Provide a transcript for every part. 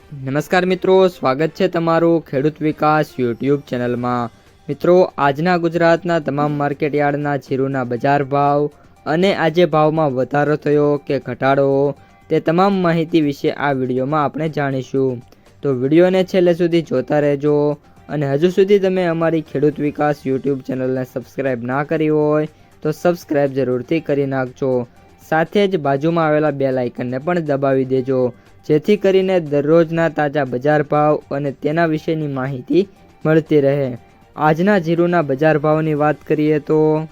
નમસ્કાર મિત્રો, સ્વાગત છે તમારું ખેડૂત વિકાસ યુટ્યુબ ચેનલમાં। મિત્રો, આજના ગુજરાતના તમામ માર્કેટયાર્ડના જીરુના બજાર ભાવ અને આજે ભાવમાં વધારો થયો કે ઘટાડો તે તમામ માહિતી વિશે આ વિડીયોમાં આપણે જાણીશું। તો વિડીયોને છેલ્લે સુધી જોતા રહેજો અને હજુ સુધી તમે અમારી ખેડૂત વિકાસ યુટ્યુબ ચેનલને સબસ્ક્રાઈબ ના કરી હોય તો સબસ્ક્રાઈબ જરૂરથી કરી નાખજો। સાથે જ બાજુમાં આવેલા બેલ આઇકનને પણ દબાવી દેજો, જેથી કરીને દરરોજના તાજા બજાર ભાવ અને તેના વિશેની માહિતી મળતી રહે। આજના જીરુના બજાર ભાવની વાત કરીએ તો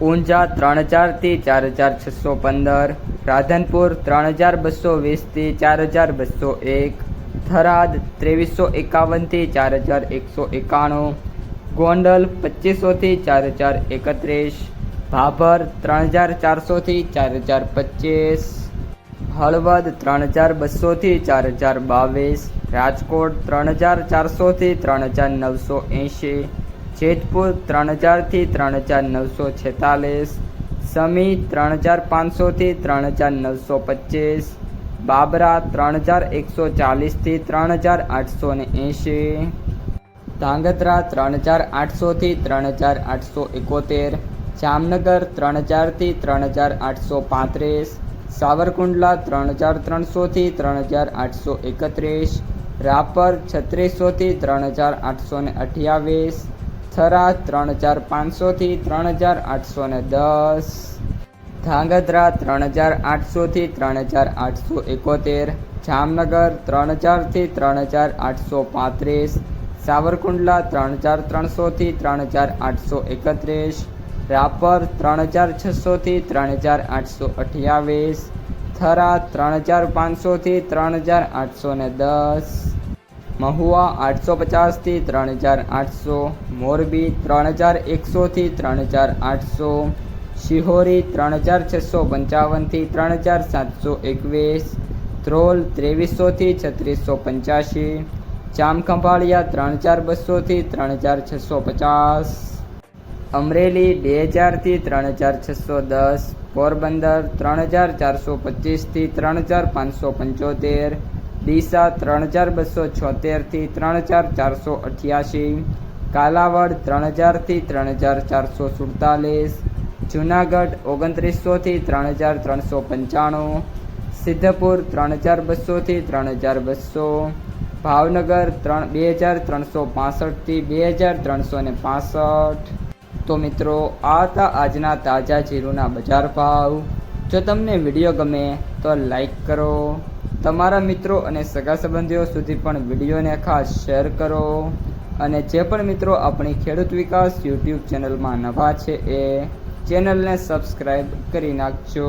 ઊંઝા 3000 થી 4615, રાધનપુર 3220 થી 4201, થરાદ 2351 થી 4191, ગોંડલ 2500 થી 4031, ભાભર 3400 થી 4025, હળવદ 3200 થી 4022, રાજકોટ 3400 થી 3980, જેતપુર 3000 થી 3946, સમી 3500 થી 3925, બાબરા 3140 થી 3880, ધાંગધ્રા 3800 થી 3871, જામનગર 3000 થી 3835, સાવરકુંડલા 3300 થી 3831, રાપર 3600 થી 3828, થરાદ 3500 થી 3810, ધાંગધ્રા 3800 થી 3871, જામનગર 3000 થી 3835, સાવરકુંડલા 3300 થી 3831, રાપર 3600 થી 3828, થરાદ 3500 થી 3810, મહુવા 850 થી 3800, મોરબી 3100 થી 3800, શિહોરી 3655 થી 3721, ધ્રોલ 2300 થી 3685, જામખંભાળિયા 3200 થી 3650, અમરેલી 2000 થી 3610, પોરબંદર 3425 થી 3575, ડીસા 3276 થી 3488, કાલાવડ 3000 થી 3447, જુનાગઢ 2900 થી 3395, સિદ્ધપુર 3200 થી 3200, ભાવનગર 2365 થી 2365। તો મિત્રો, આ હતા આજના તાજા જીરુના બજાર ભાવ। જો તમને વિડીયો ગમે તો લાઈક કરો, તમારા મિત્રો અને સગા સંબંધીઓ સુધી પણ વિડીયોને ખાસ શેર કરો અને જે પણ મિત્રો આપણી ખેડૂત વિકાસ યુટ્યુબ ચેનલમાં નવા છે એ ચેનલને સબસ્ક્રાઈબ કરી નાખજો।